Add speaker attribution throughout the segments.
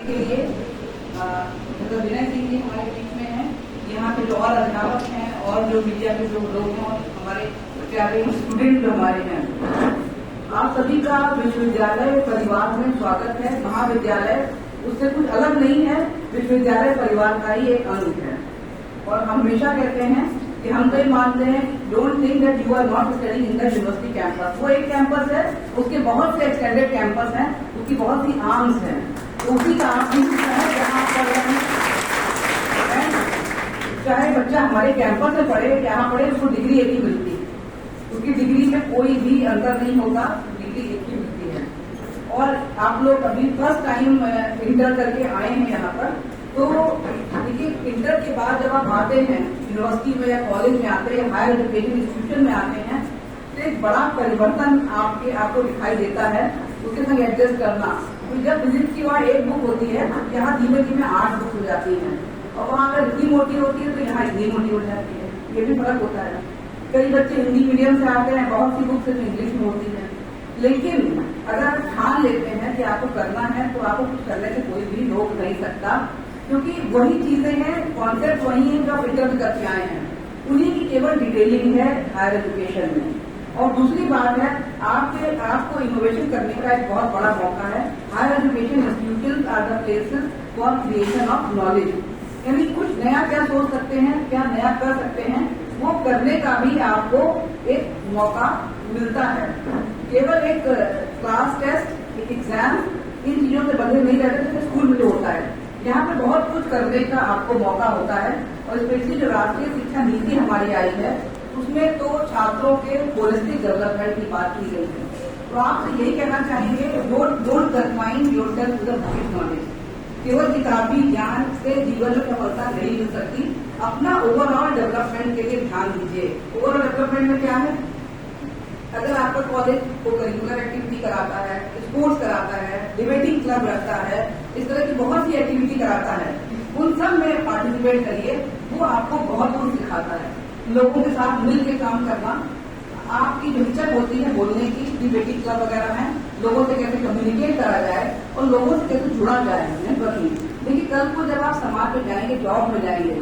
Speaker 1: के लिए डॉक्टर विनय सिंह जी हमारे बीच में हैं। यहाँ पे जो और अध्यापक हैं और जो मीडिया के जो लोग हैं और हमारे प्यारे स्टूडेंट जो हमारे हैं, आप सभी का विश्वविद्यालय परिवार में स्वागत है। महाविद्यालय उससे कुछ अलग नहीं है, विश्वविद्यालय परिवार का ही एक अंग है। और हम हमेशा कहते हैं कि हम तो ये मानते हैं, don't think that you are not studying in the university campus. वो एक कैंपस है, उसके बहुत से एक्सटेंडेड कैंपस हैं, उसकी बहुत सी आर्म्स हैं, उसी का आप भी है जहाँ पर चाहे बच्चा हमारे कैंपस में पढ़े यहाँ पढ़े, उसको डिग्री एक ही मिलती है। उसकी डिग्री में कोई भी अंतर नहीं होगा, डिग्री एक ही मिलती है। और आप लोग अभी फर्स्ट टाइम इंटर करके आए हैं यहाँ पर, तो देखिए इंटर के बाद जब आप आते हैं यूनिवर्सिटी में या कॉलेज में आते हैं, हायर एजुकेशन इंस्टीट्यूशन में आते हैं, तो एक बड़ा परिवर्तन आपको दिखाई देता है। उसके संग एडजस्ट करना, तो जब फिजिक्स की वहाँ एक बुक होती है, यहाँ धीमे धीमे 8 बुक हो जाती हैं, और वहाँ अगर इतनी मोटी होती है तो यहाँ इतनी मोटी हो जाती है। ये भी फर्क होता है। कई बच्चे हिंदी मीडियम से आते हैं, बहुत सी बुक सिर्फ इंग्लिश में होती है। लेकिन अगर आप ठान लेते हैं कि आपको करना है, तो आपको कुछ करने से कोई भी रोक नहीं सकता, क्योंकि वही चीजें हैं, कॉन्सेप्ट वही है जो आप इंटर करके आए हैं, उन्हीं की केवल डिटेलिंग है हायर एजुकेशन में। और दूसरी बात है, आपको इनोवेशन करने का एक बहुत बड़ा मौका है। Higher education institution are the places for creation of knowledge, यानी कुछ नया क्या सोच सकते हैं, क्या नया कर सकते हैं, वो करने का भी आपको एक मौका मिलता है। केवल एक क्लास टेस्ट, एक एग्जाम, इन चीजों से बंधे नहीं रहते जैसे स्कूल में जो होता है। यहाँ पे बहुत कुछ करने का आपको मौका होता है। और स्पेशली जो राष्ट्रीय शिक्षा नीति हमारी आई है, उसमें तो छात्रों के होलिस्टिक डेवलपमेंट की बात की गई है। तो आपसे यही कहना चाहेंगे, don't confine yourself to the bookish knowledge. केवल किताबी ज्ञान से जीवन में सफलता नहीं मिल सकती। अपना ओवरऑल डेवलपमेंट के लिए ध्यान दीजिए। ओवरऑल डेवलपमेंट में क्या है, अगर आपका कॉलेज को करिकुलर एक्टिविटी कराता है, स्पोर्ट्स कराता है, डिबेटिंग क्लब रखता है, इस तरह की बहुत सी एक्टिविटी कराता है, उन सब में पार्टिसिपेट करिए। वो आपको बहुत कुछ सिखाता है। लोगों के साथ मिलकर काम करना, आपकी जो हिचक होती है बोलने की, डिबेटिंग क्लब वगैरह में लोगों से कैसे कम्युनिकेट करा जाए और लोगों से कैसे जुड़ा जाए, नेटवर्किंग। देखिए कल को जब आप समाज में जाएंगे, जॉब में जाएंगे,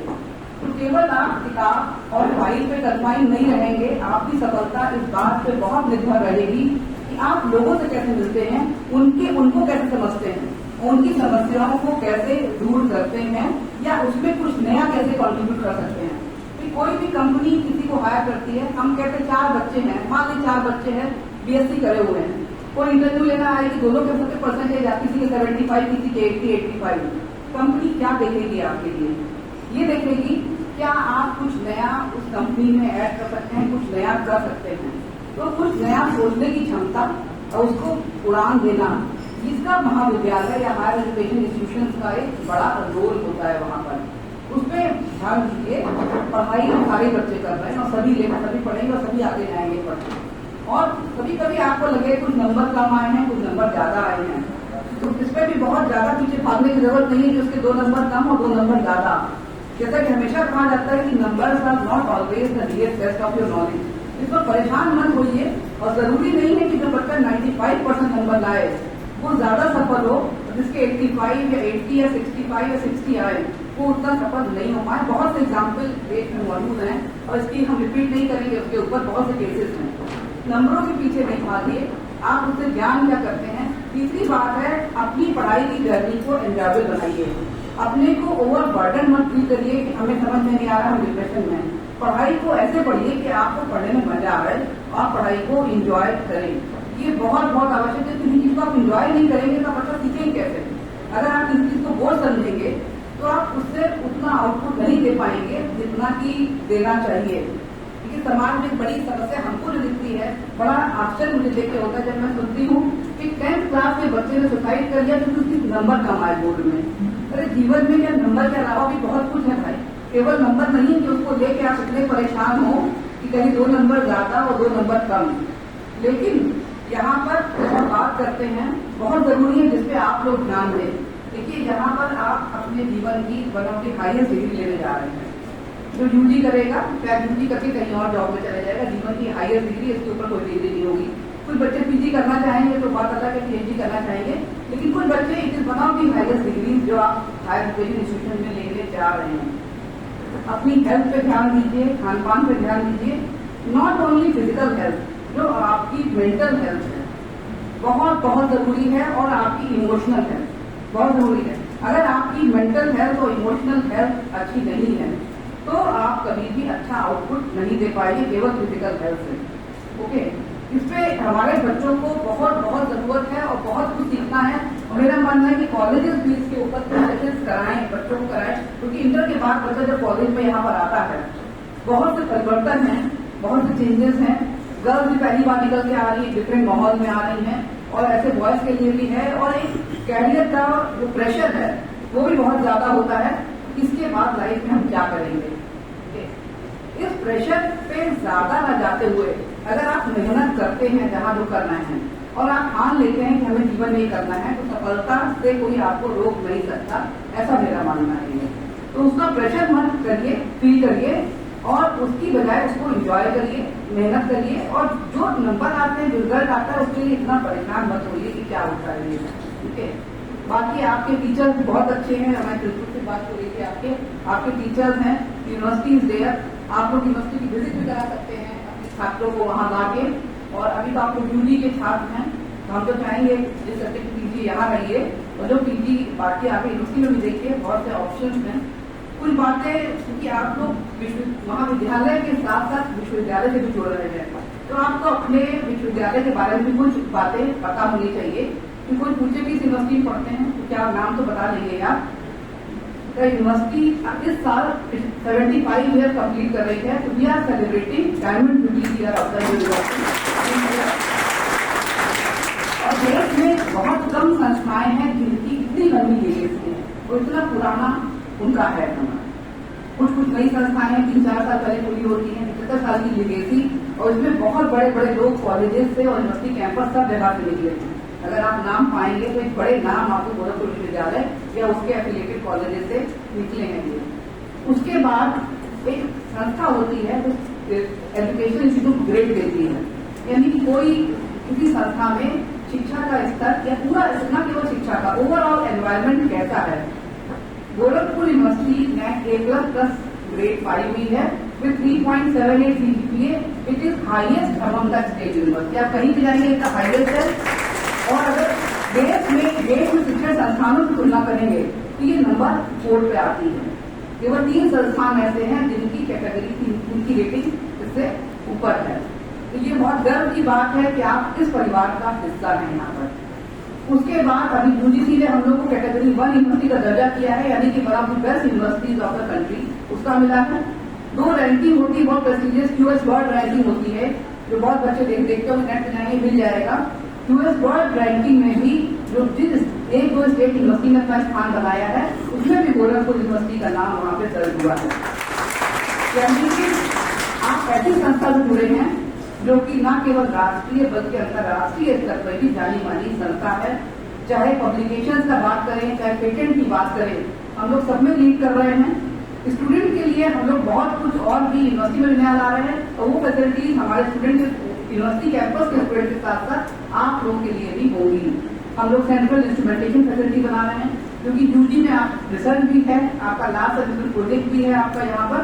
Speaker 1: तो केवल आप किताब और फाइल पे कंफाइन नहीं रहेंगे। आपकी सफलता इस बात पे बहुत निर्भर रहेगी कि आप लोगों से कैसे मिलते हैं, उनको कैसे समझते हैं, उनकी समस्याओं को कैसे दूर करते हैं, या उसमें कुछ नया कैसे कॉन्ट्रीब्यूट कर सकते हैं। तो कोई भी कंपनी किसी को हायर करती है, हम कहते 4 बच्चे हैं, मान ली 4 बच्चे हैं, BSc करे हुए हैं, कोई इंटरव्यू लेना आए कि दोनों के सबके परसेंटेज, किसी के 75, किसी के 80, 85, कंपनी क्या देखेगी आपके लिए? ये देखेगी क्या आप कुछ नया उस कंपनी में ऐड कर सकते हैं, कुछ नया कर सकते हैं। तो कुछ नया सोचने की क्षमता और उसको उड़ान देना, जिसका महाविद्यालय या हायर एजुकेशन इंस्टीट्यूशन का एक बड़ा रोल होता है। वहाँ पर उस पर ध्यान दीजिए। पढ़ाई सारे बच्चे कर रहे हैं और सभी पढ़ेंगे और सभी आगे जाएंगे पढ़ने। और कभी कभी आपको लगे कुछ नंबर कम आए हैं, कुछ नंबर ज्यादा आए हैं, तो इस पर भी बहुत ज्यादा पीछे भागने की जरूरत नहीं है कि उसके 2 नंबर कम और 2 नंबर ज्यादा। जैसा कि हमेशा कहा जाता है कि numbers are not always the real test of your knowledge. इस पर परेशान मत होइए। और जरूरी नहीं है कि जो बच्चा 95% नंबर लाए वो ज्यादा सफल हो, जिसके 85 या 80 या 65 या 60 आए वो उतना सफल नहीं हो पाए। बहुत से एग्जाम्पल देश में मौजूद हैं और इसकी हम रिपीट नहीं करेंगे, उसके ऊपर बहुत से केसेस हैं। नंबरों के पीछे नहीं भागिए, आप उससे ज्ञान क्या करते हैं। तीसरी बात है, अपनी पढ़ाई की जर्नी को एंजॉयबल बनाइए। अपने को ओवर बर्डन मत फील करिए कि हमें समझ में नहीं आ रहा, हम डिप्रेशन में। पढ़ाई को ऐसे पढ़िए कि आपको पढ़ने में मजा आए, आप पढ़ाई को एंजॉय करें। ये बहुत बहुत आवश्यक है। किसी चीज को आप एंजॉय नहीं करेंगे तो बच्चा सीखेंगे कैसे? अगर आप किसी चीज को बोझ समझेंगे तो आप उससे उतना आउटपुट नहीं दे पाएंगे जितना कि देना चाहिए। क्योंकि समाज में एक बड़ी समस्या हमको जो दिखती है, बड़ा आश्चर्य मुझे देख के होता है जब मैं सुनती हूँ कि 10th क्लास में बच्चे ने सुसाइड कर लिया क्योंकि उसकी नंबर कम आए बोर्ड में। अरे जीवन में क्या नंबर के अलावा भी बहुत कुछ है भाई। केवल नंबर नहीं है कि उसको लेके आप इतने परेशान हो कि कहीं 2 नंबर ज्यादा और 2 नंबर कम। लेकिन यहाँ पर जब हम बात करते हैं, बहुत जरूरी है जिसपे आप लोग ध्यान दें। देखिए यहाँ पर आप अपने जीवन की one of the highest degree लेने जा रहे हैं। जो यूजी करेगा, शायद यूजी करके कहीं और जॉब में चला जाएगा, जीवन की हाईएस्ट डिग्री, इसके ऊपर कोई डिग्री नहीं होगी। कुछ बच्चे पीजी करना चाहेंगे तो बात अलग है, PhD करना चाहेंगे, लेकिन कुछ बच्चे इस one of the highest degree जो आप हायर एजुकेशन इंस्टीट्यूशन में लेने जा रहे हैं, अपनी हेल्थ पे ध्यान दीजिए, खान पान पे ध्यान दीजिए। नॉट ओनली फिजिकल हेल्थ, जो आपकी मेंटल हेल्थ है बहुत बहुत जरूरी है, और आपकी इमोशनल हेल्थ बहुत जरूरी है। अगर आपकी मेंटल हेल्थ और इमोशनल हेल्थ अच्छी नहीं है तो आप कभी भी अच्छा आउटपुट नहीं दे पाएंगे केवल फिजिकल हेल्थ से। ओके, इसपे हमारे बच्चों को बहुत बहुत जरूरत है और बहुत कुछ सीखना है। और मेरा मानना है कि कॉलेजेस भी इसके ऊपर क्लासेस कराएं, बच्चों को कराएं, क्योंकि इंटर के बाद बच्चा जब कॉलेज में यहाँ पर आता है बहुत से परिवर्तन हैं, बहुत से चेंजेस हैं। गर्ल्स भी पहली बार निकल के आ रही है, डिफरेंट माहौल में आ रही हैं, और ऐसे बॉयज के लिए भी है। और एक कैरियर का जो प्रेशर है वो भी बहुत ज्यादा होता है, इसके बाद लाइफ में हम क्या करेंगे। इस प्रेशर पे ज्यादा न जाते हुए अगर आप मेहनत करते हैं जहां जो करना है और आप ठान लेते हैं कि हमें जीवन में करना है, तो सफलता से कोई आपको रोक नहीं सकता, ऐसा मेरा मानना है। तो उसका प्रेशर मत करिए, फील करिए, और उसकी बजाय उसको एंजॉय करिए, मेहनत करिए, और जो नंबर आते हैं, जो रिजल्ट आता है, उसके लिए इतना परेशान मत होइए कि क्या होता है। ठीक है, बाकी आपके टीचर्स बहुत अच्छे हैं। हमारे प्रिंसिपल से बात हो रही थी, आपके टीचर्स हैं, यूनिवर्सिटी इज देयर, आप लोग यूनिवर्सिटी की विजिट भी करा सकते हैं अपने छात्रों को वहां लाके। और अभी तो आप लोग यूजी के छात्र हैं, तो हम तो चाहेंगे जिस करके पीजी यहाँ रहिए, और जो पीजी बाकी आप यूनिवर्सिटी में भी देखिए, बहुत से ऑप्शन हैं। कुछ बातें क्योंकि आप लोग महाविद्यालय के साथ साथ विश्वविद्यालय से भी जुड़ रहे हैं, तो आपको अपने विश्वविद्यालय के बारे में भी कुछ बातें पता होनी चाहिए। कि कोई पूछे कि इस यूनिवर्सिटी में पढ़ते हैं तो क्या नाम तो बता देंगे आप। यूनिवर्सिटी इस साल 75 ईयर कंप्लीट कर रही है, तो we are celebrating diamond jubilee year of the university. और देश में बहुत कम संस्थाएं हैं जिनकी इतनी लंबी लेगेसी है, और इतना पुराना उनका है। कुछ नई संस्थाएं हैं 3-4 साल पहले पूरी होती हैं, 75 साल की लेगेसी, और इसमें बहुत बड़े बड़े लोग कॉलेजेस से और यूनिवर्सिटी कैंपस सब जगह से निकले हैं। अगर आप नाम पाएंगे तो एक बड़े नाम आपको गोरखपुर विश्वविद्यालय या उसके एफिलिएटेड कॉलेजेस से निकले हैं। उसके बाद एक संस्था होती है जो एजुकेशन इंस्टीट्यूट ग्रेड देती है, यानी कि कोई किसी संस्था में शिक्षा का स्तर या पूरा न केवल शिक्षा का ओवरऑल एनवायरमेंट कैसा है। गोरखपुर यूनिवर्सिटी ने A++ ग्रेड पाई हुई है with 3.78 CGPA। It is highest among the state university. आप कहीं भी जाएंगे इसका हाईएस्ट है। और अगर देश में शिक्षण संस्थानों की तुलना करेंगे तो ये नंबर 4 पे आती है। केवल 3 संस्थान ऐसे हैं जिनकी कैटेगरी उनकी रेटिंग इससे ऊपर है। तो ये बहुत गर्व की बात है कि आप इस परिवार का हिस्सा हैं यहाँ पर। उसके बाद अभी यूजीसी ने हम लोग को कैटेगरी 1 यूनिवर्सिटी का दर्जा किया है, यानी कि one of the best universities of the country उसका मिला है। 2 रैंकिंग होती है, बहुत प्रेस्टिजियस यूएस वर्ल्ड रैंकिंग होती है, जो बहुत बच्चे देखते हो नेट पे जाएंगे मिल जाएगा। यूएस वर्ल्ड रैंकिंग में भी जो जिस 1-2 स्टेट यूनिवर्सिटी ने अपना स्थान बनाया है, उसमें भी गोरखपुर यूनिवर्सिटी का नाम वहां पे दर्ज हुआ है। यानी कि आप ऐसी संस्था से जुड़े हैं जो कि न केवल राष्ट्रीय बल्कि अंतर्राष्ट्रीय स्तर पर भी जानी मानी संस्था है। चाहे पब्लिकेशन का बात करें, चाहे पेटेंट की बात करें, हम लोग सब में लीड कर रहे हैं। स्टूडेंट के लिए हम लोग बहुत कुछ और भी यूनिवर्सिटी में नया ला रहे हैं, और वो फैसिलिटीज हमारे स्टूडेंट यूनिवर्सिटी कैंपस के स्टूडेंट के साथ साथ आप लोगों के लिए भी होगी। हम लोग सेंट्रल इंस्ट्रूमेंटेशन फैसिलिटी बना रहे हैं, क्योंकि यूजी में आप रिसर्च भी है, आपका लास्ट सर्विस प्रोजेक्ट भी है आपका यहाँ पर,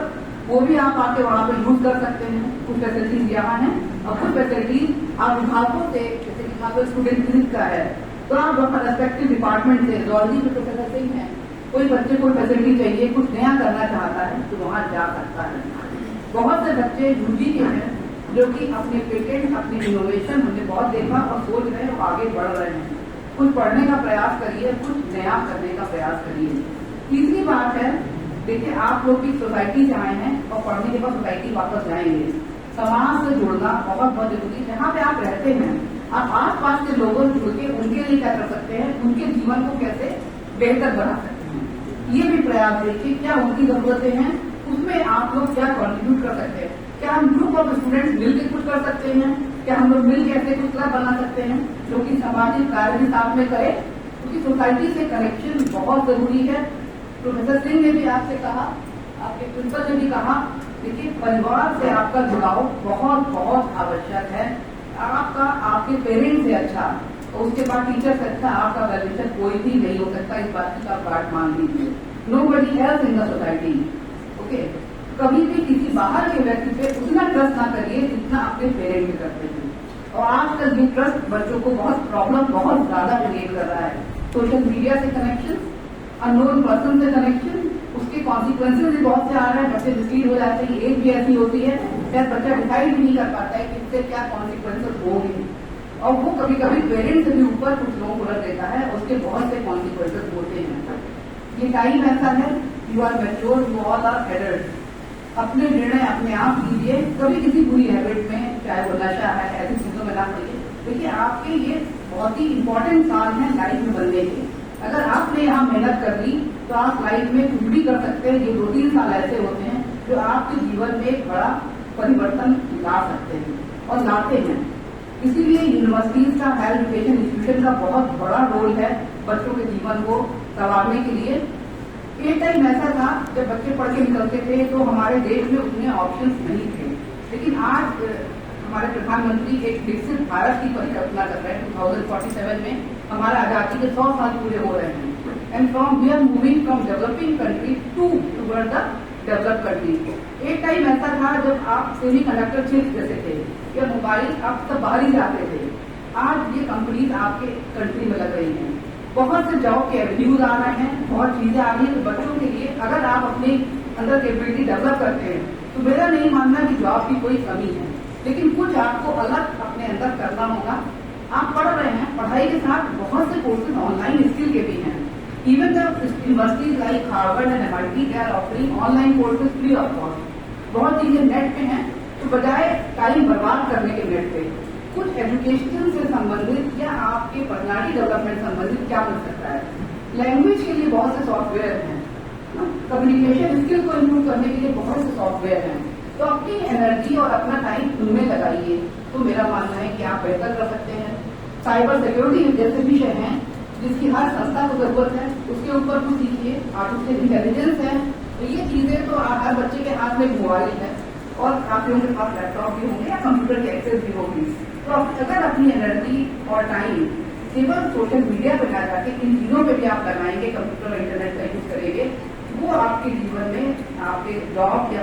Speaker 1: वो भी आप आके वहाँ पर यूज कर सकते हैं। कुछ फैसिलिटीज यहाँ है और कुछ फैसिलिटीज आप विभागों से, जैसे कि वहाँ पर स्टूडेंट विजिट का है तो आप अपना रेस्पेक्टिव डिपार्टमेंट से, जूलॉजी के प्रोफेसर से ही है, कोई बच्चे को फैसिलिटी चाहिए, कुछ नया करना चाहता है तो वहाँ जा सकता है। बहुत से बच्चे यूजी के हैं जो कि अपने पेटेंट, अपने इनोवेशन हमने बहुत देखा और सोच रहे हैं और आगे बढ़ रहे हैं। कुछ पढ़ने का प्रयास करिए, कुछ नया करने का प्रयास करिए। तीसरी बात है, देखिए आप लोग भी सोसाइटी से आए हैं और पढ़ने के बाद सोसाइटी वापस जाएंगे। समाज से जुड़ना बहुत बहुत जरूरी है। जहाँ पे आप रहते हैं आप आस पास के लोगों से जुड़ के उनके लिए क्या कर सकते हैं, उनके जीवन को कैसे बेहतर बना सकते हैं, ये भी प्रयास देखिए। क्या उनकी जरूरतें हैं, उसमें आप लोग क्या कॉन्ट्रीब्यूट कर सकते हैं। क्या हम ग्रुप ऑफ स्टूडेंट्स मिलकर कुछ कर सकते हैं, क्या हम लोग मिलकर ऐसे कुछ क्लब बना सकते हैं जो कि सामाजिक कार्य भी साथ में करें, क्योंकि सोसाइटी से कनेक्शन बहुत जरूरी है। प्रोफेसर सिंह ने भी आपसे कहा, आपके प्रिंसिपल ने भी कहा, देखिए परिवार से आपका जुड़ाव बहुत बहुत आवश्यक है। आपका आपके पेरेंट्स से अच्छा और उसके बाद टीचर से अच्छा आपका वैल्यूएशन कोई भी नहीं हो सकता, इस बात की आप बात मान लीजिए। Nobody else in the society. Okay, कभी भी किसी बाहर के व्यक्ति पे उतना ट्रस्ट ना करिए जितना अपने पेरेंट पे करते थे। और आजकल ये ट्रस्ट बच्चों को बहुत प्रॉब्लम बहुत ज्यादा क्रिएट कर रहा है। सोशल मीडिया से कनेक्शन, अननोन पर्सन से कनेक्शन, उसके कॉन्सिक्वेंसेज भी बहुत से आ रहे हैं, बच्चे मिसलीड हो जाते हैं। एज भी ऐसी होती है शायद बच्चा डिसाइड भी नहीं कर पाता है कि इससे क्या कॉन्सिक्वेंसेज होंगे, और वो कभी कभी पेरेंट्स से भी ऊपर कुछ लोगों को रख देता है, उसके बहुत से कॉन्सिक्वेंसेज होते हैं। ये टाइम ऐसा है, you are mature, you all are adult, अपने निर्णय अपने आप लीजिए। कभी किसी बुरी हैबिट में, चाहे वो नशा है, ऐसी चीजों में ना पड़िए। देखिए आपके ये बहुत ही इंपॉर्टेंट साल है लाइफ में बनने के। अगर आपने यहाँ मेहनत कर ली तो आप लाइफ में कुछ भी कर सकते हैं। ये 2-3 साल ऐसे होते हैं जो आपके जीवन में एक बड़ा परिवर्तन ला सकते हैं और लाते हैं। इसीलिए यूनिवर्सिटीज का, हायर एजुकेशन इंस्टीट्यूशन का बहुत बड़ा रोल है बच्चों के जीवन को संवारने के लिए। एक टाइम ऐसा था जब बच्चे पढ़ के निकलते थे तो हमारे देश में उतने ऑप्शंस नहीं थे, लेकिन आज हमारे प्रधानमंत्री एक विकसित भारत की परिकल्पना कर रहे हैं। 2047 में हमारा आजादी के 100 साल पूरे हो रहे हैं। And from we are moving from developing country toward the develop country. एक टाइम ऐसा था जब आप सेमी कंडक्टर चिप्स जैसे थे या मोबाइल आप सब बाहर ही जाते थे। आज ये कंपनीज आपके कंट्री में लग रही हैं, बहुत से जॉब के एवेन्यूज आ रहे हैं, बहुत चीजें आ रही हैं। तो बच्चों के लिए अगर आप अपने अंदर कैपेबिलिटी डेवलप करते हैं तो मेरा नहीं मानना कि जॉब की कोई कमी है, लेकिन कुछ आपको अलग अपने अंदर करना होगा। आप पढ़ रहे हैं, पढ़ाई के साथ बहुत से कोर्सेज ऑनलाइन स्किल के भी हैं। Even the universities like Harvard and MIT they are offering online courses free of cost. बहुत चीजें नेट पे हैं, तो बजाय टाइम बर्बाद करने के नेट पे कुछ एजुकेशन से संबंधित या आपके पर्सनालिटी डेवलपमेंट संबंधित क्या मिल सकता है। लैंग्वेज के लिए बहुत से सॉफ्टवेयर हैं, कम्युनिकेशन स्किल को इम्प्रूव करने के लिए बहुत से सॉफ्टवेयर हैं। तो अपनी एनर्जी और अपना टाइम उनमें लगाइए, तो मेरा मानना है कि आप बेहतर कर सकते हैं। साइबर सिक्योरिटी जैसे विषय हैं जिसकी हर संस्था को जरूरत है, उसके ऊपर कुछ सीखिए। आर्टिफिशियल इंटेलिजेंस है, तो ये चीजें तो हर बच्चे के हाथ में मोबाइल है और आप लोगों के पास लैपटॉप भी होंगे या कंप्यूटर की एक्सेस भी होगी। तो अगर अपनी एनर्जी और टाइम केवल सोशल मीडिया पर ना जाके इन चीजों पे भी आप लगाएंगे, कंप्यूटर और इंटरनेट का यूज करेंगे, वो आपके जीवन में आपके जॉब या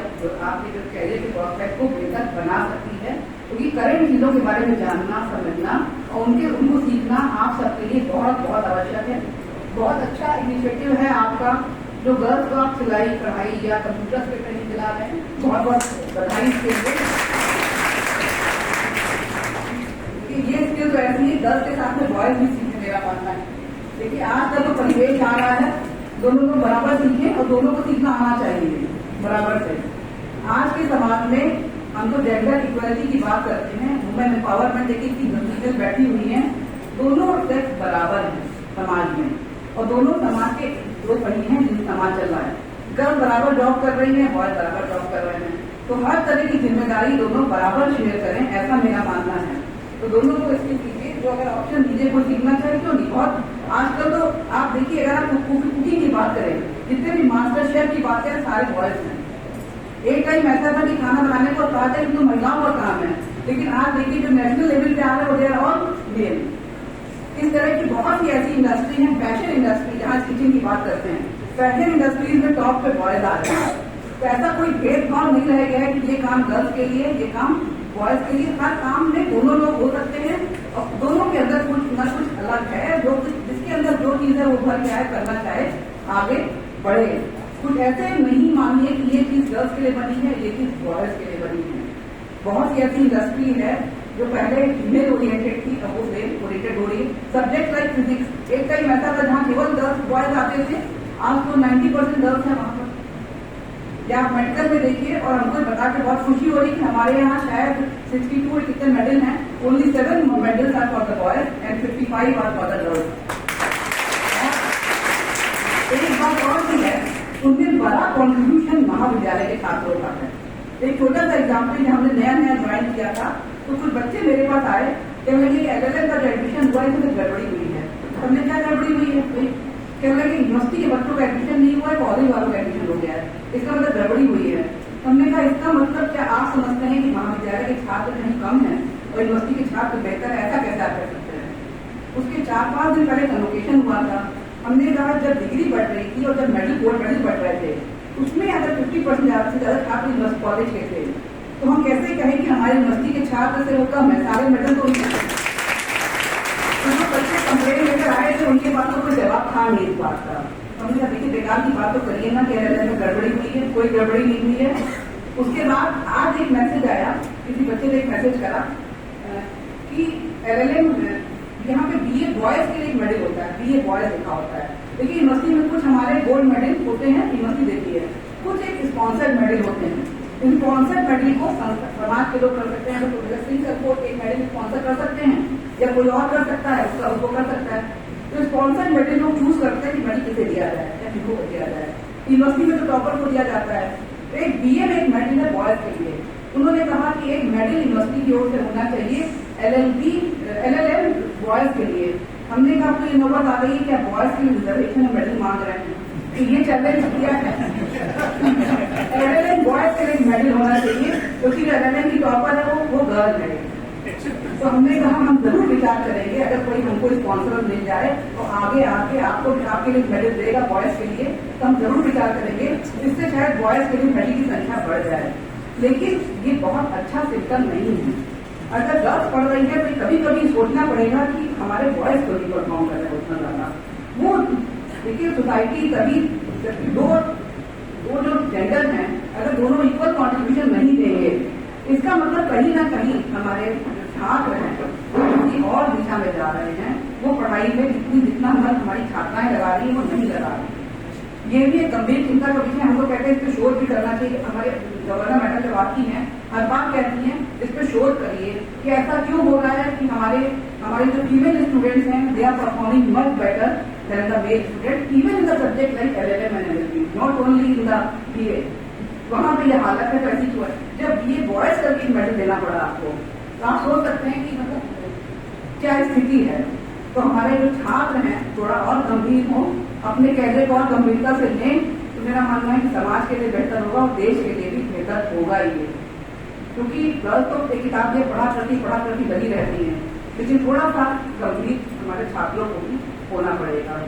Speaker 1: आपके जो कैरियर के प्रोस्पेक्ट को बेहतर बना सकती है। क्योंकि करंट चीजों के बारे में जानना, समझना और उनको सीखना आप सबके लिए बहुत बहुत आवश्यक है। बहुत अच्छा इनिशिएटिव है आपका, जो गर्ल्स को आप सिलाई कढ़ाई या कंप्यूटर पे ट्रेनिंग दिला रहे हैं, बहुत बहुत बधाई इसके लिए। ये स्किल तो ऐसी है, गर्ल्स के साथ में बॉयज भी सीखे, मेरा मानना है। देखिए आज का जो परिवेश आ रहा है, दोनों को बराबर सीखें और दोनों को सीखना आना चाहिए बराबर से। आज के समाज में हम तो जेंडर इक्वलिटी की बात करते हैं, वुमेन एम्पावरमेंट, देखिए की फीमेल बैठी हुई हैं, दोनों सेक्स बराबर हैं समाज में, और दोनों समाज के दो पहिए हैं जिन समाज चल रहा है। गर्ल बराबर जॉब कर रही है, बॉय बराबर जॉब कर रहे हैं, तो हर तरह की जिम्मेदारी दोनों बराबर शेयर करें, ऐसा मेरा मानना है। तो दोनों को इसकी कीजिए, जो अगर ऑप्शन दीजिए कोई सीखना चाहिए क्यों नहीं। बहुत आजकल तो आप देखिए, अगर आप कुकिंग की बात करें, जितने भी मास्टर शेफ की बात करें, सारे बॉयज हैं। एक टाइम ऐसा था कि खाना बनाने को कहा था कि तो महिलाओं का काम है, लेकिन आज देखिए जो नेशनल लेवल पे आ रहे हैं वो दे आर ऑल मेल। इस तरह की बहुत सी ऐसी इंडस्ट्री है, फैशन इंडस्ट्री, जहाँ किचन की बात करते हैं, फैशन इंडस्ट्रीज में टॉप पे बॉयज आ रहे हैं। तो ऐसा कोई भेदभाव नहीं रह गया है कि ये काम गर्ल्स के लिए, ये काम बॉयज के लिए। हर काम में दोनों लोग हो सकते हैं और दोनों के अंदर कुछ न कुछ अलग है, जो जिसके अंदर जो चीज है वो भर के आए, करना चाहे आगे बढ़े। कुछ ऐसे नहीं मानिए कि ये चीज गर्ल्स के लिए बनी है, ये चीज बॉयज के लिए बनी है। बहुत सी ऐसी इंडस्ट्री है जो पहले फीमेल ओरिएंटेड थी, अब वो मेल ओरिएंटेड हो रही है। सब्जेक्ट लाइक फिजिक्स, एक टाइम ऐसा था जहाँ केवल गर्ल्स बॉयज आते थे, आज तो 90% गर्ल्स है वहां पर। या आप मेडिकल में देखिए, और हमको बता के बहुत खुशी हो रही कि हमारे यहाँ शायद 62 कितने मेडल हैं, only 7 medals are for the boys and 55 are for the girls. एक बात और भी है, उनमें बड़ा कॉन्ट्रीब्यूशन महाविद्यालय के छात्रों का है। एक छोटा सा एग्जाम्पल, जब हमने नया नया ज्वाइन किया था तो कुछ बच्चे मेरे पास आए कि मुझे LLM का जो एडमिशन हुआ है उसमें गड़बड़ी हुई है। हमने क्या गड़बड़ी हुई है? कहने लगे यूनिवर्सिटी के बच्चों का एडमिशन नहीं हुआ है, कॉलेज वालों का एडमिशन हो गया है, इसका मतलब गड़बड़ी हुई है। हमने कहा इसका मतलब क्या आप समझते हैं कि महाविद्यालय के छात्र कहीं कम है और यूनिवर्सिटी के छात्र बेहतर है? ऐसा कैसे आप कर सकते हैं? उसके 4-5 दिन पहले कन्वोकेशन हुआ था। हमने कहा जब डिग्री बढ़ रही थी और जब गोल्ड मेडल बढ़ रहे थे, उसमें अगर 50% से ज्यादा छात्र यूनिवर्सिटी कॉलेज के थे, तो हम कैसे कहें कि हमारी यूनिवर्सिटी के छात्र से वो कम है? सारे मेडल तो उनके। तो जो बच्चे कंप्लेन लेकर आए थे उनके पास तो कोई जवाब था नहीं इस बात का। हमने कहा देखिए बेकार की बात तो करिए ना कि LLM में गड़बड़ी हुई है, कोई गड़बड़ी नहीं हुई है। उसके बाद आज एक मैसेज आया, किसी बच्चे ने एक मैसेज करा कि LLM यहाँ पे BA बॉयज के लिए एक मेडल होता है, BA बॉयज लिखा होता है, लेकिन यूनिवर्सिटी में कुछ हमारे गोल्ड मेडल होते हैं, यूनिवर्सिटी देती है, कुछ एक स्पॉन्सर्ड मेडल होते हैं। इन स्पॉन्सर्ड मेडल को समाज के लोग कर सकते हैं, तो एक मेडल स्पॉन्सर कर सकते हैं या कोई और कर सकता है, उसका उसको कर सकता है। तो स्पॉन्सर्ड मेडल लोग चूज करते हैं कि मेडल किसे दिया जाए या किसको दिया जाए। यूनिवर्सिटी में तो टॉपर को दिया जाता है। तो एक BA में एक मेडल है बॉयज के लिए। उन्होंने कहा कि एक मेडल यूनिवर्सिटी की ओर से होना चाहिए LLM बॉयज के लिए। हमने कहा आपको ये नौबत आ गई है कि आप बॉयज के लिए रिजर्वेशन में मेडल मांग रहे हैं, तो ये चैलेंज किया है। LLM बॉयज के लिए मेडल होना चाहिए, क्योंकि LLM की टॉपर है वो गर्ल है। तो हमने कहा हम जरूर विचार करेंगे, अगर कोई हमको स्पॉन्सर मिल जाए तो आगे आके आपको आपके लिए मेडल देगा बॉयज के लिए, तो हम जरूर विचार करेंगे। इससे शायद बॉयज के लिए मेडल की संख्या बढ़ जाए, लेकिन ये बहुत अच्छा सिस्टम नहीं है। अगर गर्ल्स पढ़ रही है तो कभी कभी सोचना पड़ेगा कि हमारे बॉयज को भी परफॉर्म कर रहे हैं उतना ज्यादा। वो देखिए सोसाइटी तभी दो जो जेंडर हैं, अगर दोनों इक्वल कॉन्ट्रीब्यूशन नहीं देंगे, इसका मतलब कहीं ना कहीं हमारे छात्र हैं किसी और दिशा में जा रहे हैं। वो पढ़ाई में जितना हमारी छात्राएं लगा रही है वो नहीं लगा रही। ये भी एक गंभीर चिंता का विषय। हम लोग कहते हैं इस पर शोध भी करना चाहिए। हमारे गवर्नर मैडम जब आती हैं हर बार कहती हैं इस पर शोध करिए कि ऐसा क्यों हो रहा है कि हमारे जो फीमेल स्टूडेंट्स हैं they are performing much better than the male student even in the subject like LLM and NLP, not only in the BA। वहां पे यह हालत है। ऐसी क्यों है? जब BA बॉयज का भी मेडल देना पड़ा आपको, तो आप सोच सकते हैं कि मतलब क्या स्थिति है। तो हमारे जो छात्र हैं थोड़ा और गंभीर हो, अपने कैरियर को और गंभीरता से लें, तो मेरा मानना है कि समाज के लिए बेहतर होगा और देश के लिए भी बेहतर होगा ये। क्योंकि गर्ल्स तो एक किताब ये पढ़ा करती लगी रहती है, लेकिन थोड़ा सा गंभीर हमारे छात्रों को भी होना पड़ेगा।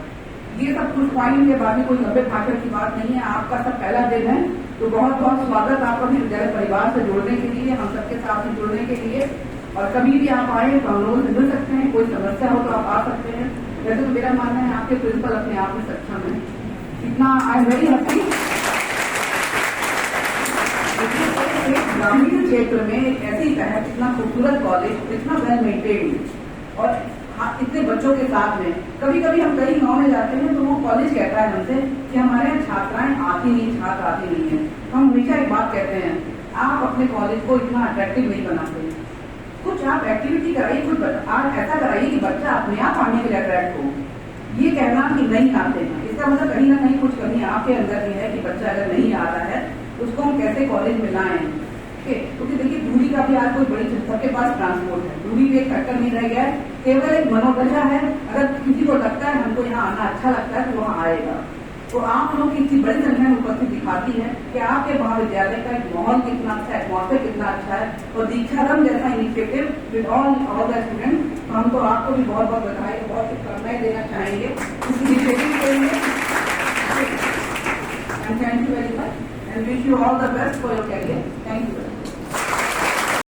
Speaker 1: ये सब कुछ पॉइंट के बाद कोई लंबे भाषण की बात नहीं है। आपका सब पहला दिन है, तो बहुत बहुत स्वागत आपका भी विद्यालय परिवार से जुड़ने के लिए, हम सबके साथ ही जुड़ने के लिए। और कभी भी आप आए तो हम लोगों से मिल सकते हैं, कोई समस्या हो तो आप आ सकते हैं। वैसे तो मेरा मानना है आपके प्रिंसिपल अपने आप में सक्षम है। इतना आई एम वेरी हैप्पी। ग्रामीण क्षेत्र में ऐसी तरह इतना खूबसूरत कॉलेज, इतना वेल मेंटेन्ड और इतने बच्चों के साथ में, कभी कभी हम कई गांव में जाते हैं तो वो कॉलेज कहता है हमसे कि हमारे यहाँ छात्राएं आती नहीं, छात्र आती नहीं है। हम हमेशा एक बात कहते हैं, आप अपने कॉलेज को इतना अट्रैक्टिव नहीं बनाते, कुछ आप एक्टिविटी कराइए, कुछ आप ऐसा कराइए कि बच्चा अपने आप आने के लिए अट्रैक्ट हो। ये कहना कि नहीं आते हैं, इसका मतलब कहीं ना कहीं कुछ कमी आपके अंदर भी है कि बच्चा अगर नहीं आ रहा है उसको हम कैसे कॉलेज में लाएं। क्योंकि देखिए दूरी का भी आज कोई बड़ी, सबके पास ट्रांसपोर्ट है, दूरी भी एक फैक्टर नहीं रह गया है, केवल एक मनोदशा है। अगर किसी को लगता है हमको यहाँ आना अच्छा लगता है तो वहाँ आएगा। तो आप लोग की इतनी बड़ी संख्या में उपस्थित दिखाती है कि आपके महाविद्यालय का एक माहौल कितना अच्छा है, एटमॉस्फेयर कितना अच्छा है। और दीक्षारंभ जैसा initiative with all the student, तो हम तो आपको भी बहुत बहुत बधाई, बहुत शुभकामनाएं देना चाहेंगे इस इनिशिएटिव के लिए। And thank you very much and wish you all the best for your career. Thank you.